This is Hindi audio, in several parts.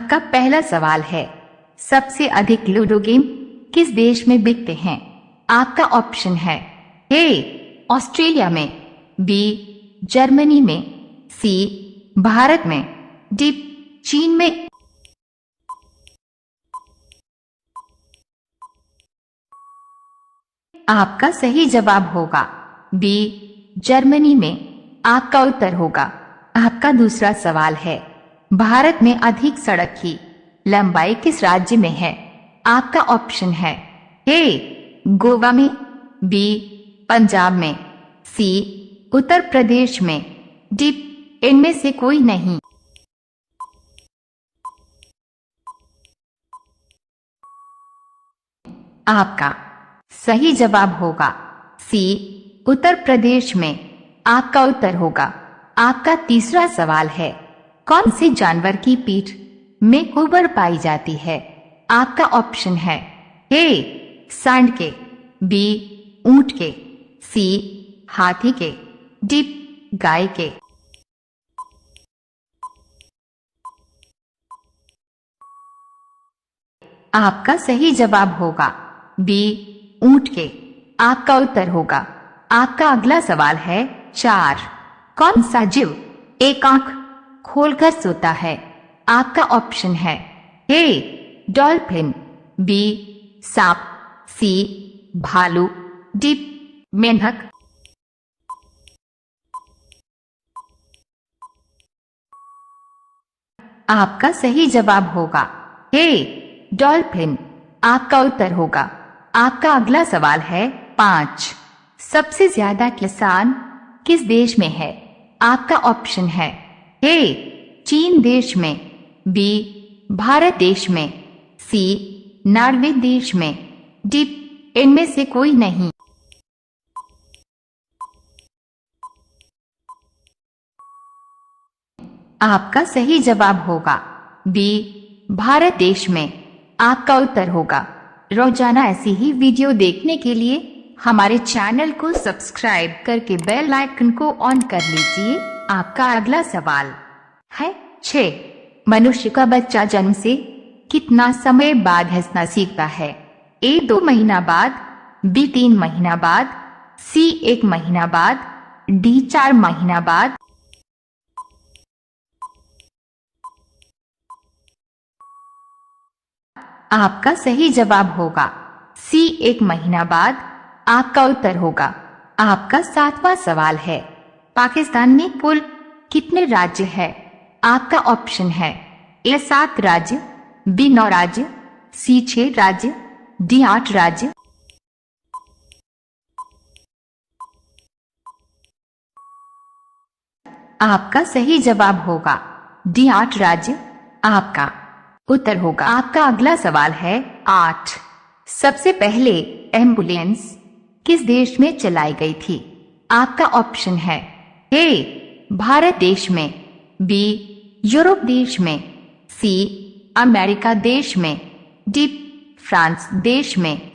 आपका पहला सवाल है, सबसे अधिक लूडो गेम किस देश में बिकते हैं? आपका ऑप्शन है ए ऑस्ट्रेलिया में, बी जर्मनी में, सी भारत में, डी चीन में। आपका सही जवाब होगा बी जर्मनी में। आपका उत्तर होगा। आपका दूसरा सवाल है, भारत में अधिक सड़क की लंबाई किस राज्य में है? आपका ऑप्शन है ए गोवा में, बी पंजाब में, सी उत्तर प्रदेश में, डी इनमें से कोई नहीं। आपका सही जवाब होगा सी उत्तर प्रदेश में। आपका उत्तर होगा। आपका तीसरा सवाल है, कौन से जानवर की पीठ में ऊबर पाई जाती है? आपका ऑप्शन है ए सांड के, बी ऊंट के, सी हाथी के, डी गाय के। आपका सही जवाब होगा बी ऊंट के। आपका उत्तर होगा। आपका अगला सवाल है 4, कौन सा जीव एक आंख खोलकर सोता है? आपका ऑप्शन है ए डॉल्फिन, बी सांप, सी भालू, डी मेंढक। आपका सही जवाब होगा ए डॉल्फिन। आपका उत्तर होगा। आपका अगला सवाल है 5, सबसे ज्यादा किसान किस देश में है? आपका ऑप्शन है ए चीन देश में, बी भारत देश में, सी नॉर्वे देश में, डी इनमें से कोई नहीं। आपका सही जवाब होगा बी भारत देश में। आपका उत्तर होगा। रोजाना ऐसी ही वीडियो देखने के लिए हमारे चैनल को सब्सक्राइब करके बेल आइकन को ऑन कर लीजिए। आपका अगला सवाल है 6, मनुष्य का बच्चा जन्म से कितना समय बाद हंसना सीखता है? ए 2 महीना बाद, बी 3 महीना बाद, सी 1 महीना बाद, डी 4 महीना बाद। आपका सही जवाब होगा सी 1 महीना बाद। आपका उत्तर होगा। आपका 7वां सवाल है, पाकिस्तान में कुल कितने राज्य है? आपका ऑप्शन है ए 7 राज्य, बी 9 राज्य, सी 6 राज्य, डी 8 राज्य। आपका सही जवाब होगा डी 8 राज्य। आपका उत्तर होगा। आपका अगला सवाल है 8, सबसे पहले एम्बुलेंस किस देश में चलाई गई थी? आपका ऑप्शन है ए भारत देश में, बी यूरोप देश में, सी अमेरिका देश में, डी फ्रांस देश में।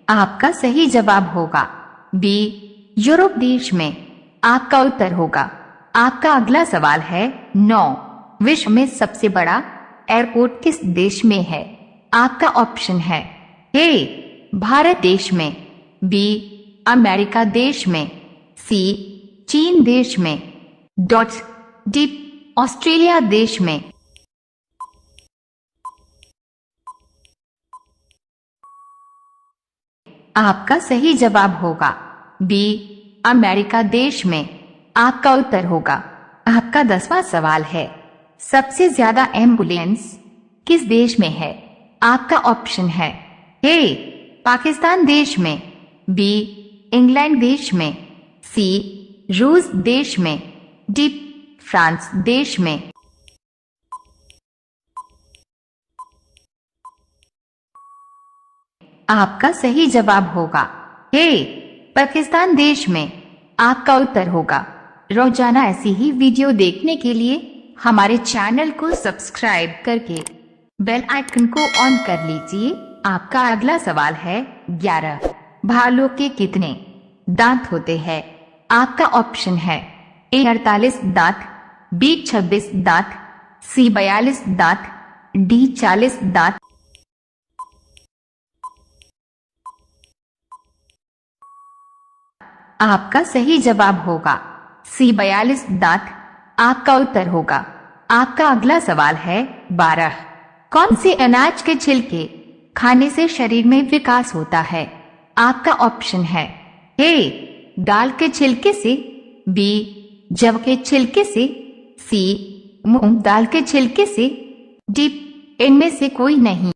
आपका सही जवाब होगा बी यूरोप देश में। आपका उत्तर होगा। आपका अगला सवाल है 9, विश्व में सबसे बड़ा एयरपोर्ट किस देश में है? आपका ऑप्शन है ए भारत देश में, बी अमेरिका देश में, सी चीन देश में, डी ऑस्ट्रेलिया देश में। आपका सही जवाब होगा बी अमेरिका देश में। आपका उत्तर होगा। आपका 10वां सवाल है, सबसे ज्यादा एम्बुलेंस किस देश में है? आपका ऑप्शन है ए पाकिस्तान देश में, बी इंग्लैंड देश में, सी रूस देश में, डी फ्रांस देश में। आपका सही जवाब होगा ए पाकिस्तान देश में। आपका उत्तर होगा। रोजाना ऐसी ही वीडियो देखने के लिए हमारे चैनल को सब्सक्राइब करके बेल आइकन को ऑन कर लीजिए। आपका अगला सवाल है 11, भालू के कितने दांत होते हैं? आपका ऑप्शन है ए 48 दांत, बी 26 दांत, सी 42 दांत, डी 40 दांत। आपका सही जवाब होगा सी 42 दांत आपका उत्तर होगा। आपका अगला सवाल है 12। कौन से अनाज के छिलके खाने से शरीर में विकास होता है? आपका ऑप्शन है ए दाल के छिलके से, बी जव के छिलके से, सी मूंग दाल के छिलके से, डी इनमें से कोई नहीं।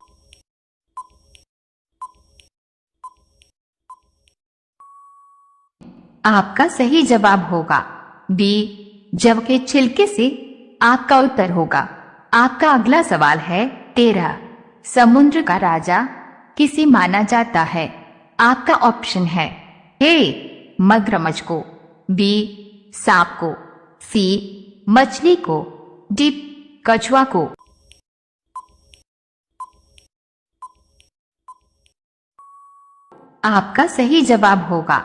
आपका सही जवाब होगा बी जव के छिलके से आपका उत्तर होगा। आपका अगला सवाल है 13। समुद्र का राजा किसे माना जाता है? आपका ऑप्शन है ए मगरमच्छ को, बी सांप को, सी मछली को, डी कछुआ को। आपका सही जवाब होगा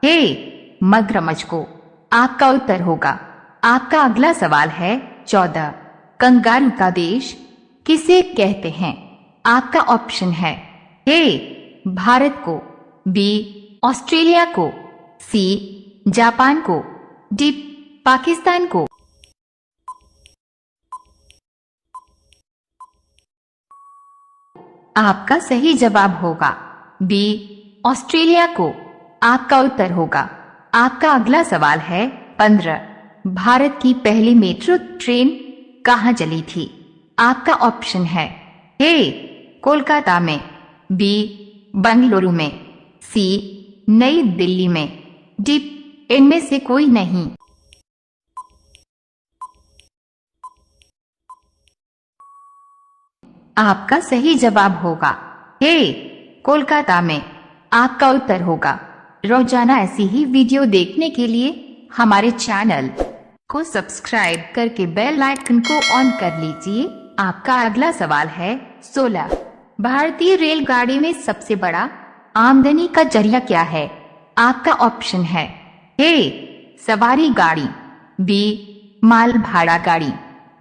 ए मगरमच्छ को। आपका उत्तर होगा। आपका अगला सवाल है 14। कंगारू का देश किसे कहते हैं? आपका ऑप्शन है ए भारत को, बी ऑस्ट्रेलिया को, सी जापान को, डी पाकिस्तान को। आपका सही जवाब होगा बी ऑस्ट्रेलिया को। आपका उत्तर होगा। आपका अगला सवाल है 15। भारत की पहली मेट्रो ट्रेन कहाँ चली थी? आपका ऑप्शन है ए कोलकाता में, बी बंगलुरु में, सी नई दिल्ली में, डी इनमें से कोई नहीं। आपका सही जवाब होगा ए कोलकाता में। आपका उत्तर होगा। रोजाना ऐसी ही वीडियो देखने के लिए हमारे चैनल को सब्सक्राइब करके बेल आइकन को ऑन कर लीजिए। आपका अगला सवाल है 16। भारतीय रेलगाड़ी में सबसे बड़ा आमदनी का जरिया क्या है? आपका ऑप्शन है ए सवारी गाड़ी, बी माल भाड़ा गाड़ी,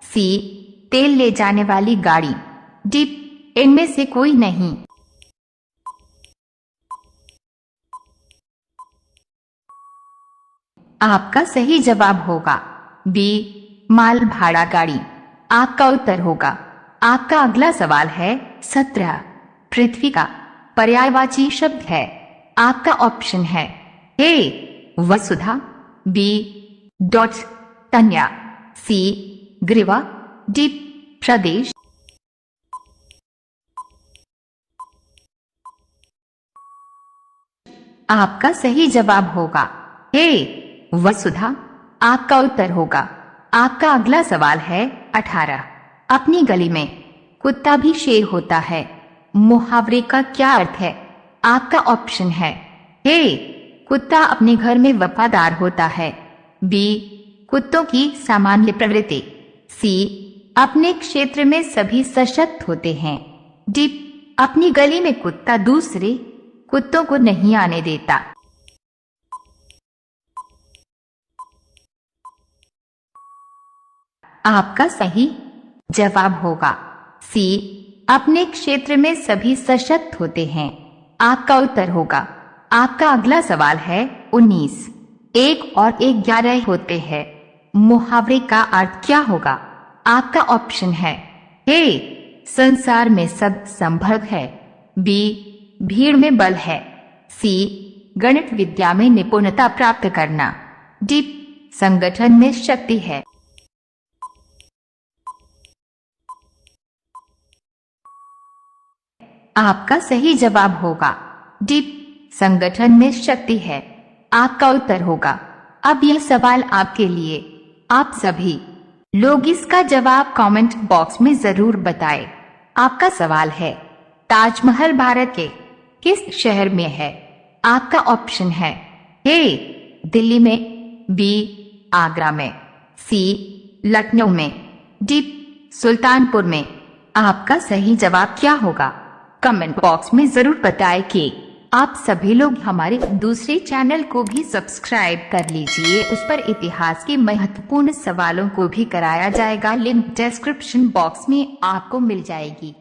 सी तेल ले जाने वाली गाड़ी, डी इनमें से कोई नहीं। आपका सही जवाब होगा बी माल भाड़ा गाड़ी। आपका उत्तर होगा। आपका अगला सवाल है 17। पृथ्वी का पर्यायवाची शब्द है? आपका ऑप्शन है ए वसुधा, बी डॉट तन्या, सी ग्रीवा, डी प्रदेश। आपका सही जवाब होगा ए वसुधा। आपका उत्तर होगा। आपका अगला सवाल है 18। अपनी गली में कुत्ता भी शेर होता है, मुहावरे का क्या अर्थ है? आपका ऑप्शन है ए कुत्ता अपने घर में वफादार होता है, बी कुत्तों की सामान्य प्रवृत्ति, सी अपने क्षेत्र में सभी सशक्त होते हैं, डी अपनी गली में कुत्ता दूसरे कुत्तों को नहीं आने देता। आपका सही जवाब होगा सी अपने क्षेत्र में सभी सशक्त होते हैं। आपका उत्तर होगा। आपका अगला सवाल है 19। 1 और 1 11 होते हैं, मुहावरे का अर्थ क्या होगा? आपका ऑप्शन है ए संसार में सब संभव है, बी भीड़ में बल है, सी गणित विद्या में निपुणता प्राप्त करना, डी संगठन में शक्ति है। आपका सही जवाब होगा डी संगठन में शक्ति है। आपका उत्तर होगा। अब यह सवाल आपके लिए। आप सभी लोग इसका जवाब कमेंट बॉक्स में जरूर बताएं। आपका सवाल है ताजमहल भारत के किस शहर में है? आपका ऑप्शन है ए दिल्ली में, बी आगरा में, सी लखनऊ में, डी सुल्तानपुर में। आपका सही जवाब क्या होगा? कमेंट बॉक्स में जरूर बताएं कि आप सभी लोग हमारे दूसरे चैनल को भी सब्सक्राइब कर लीजिए, उस पर इतिहास के महत्वपूर्ण सवालों को भी कराया जाएगा। लिंक डिस्क्रिप्शन बॉक्स में आपको मिल जाएगी।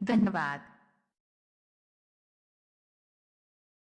धन्यवाद।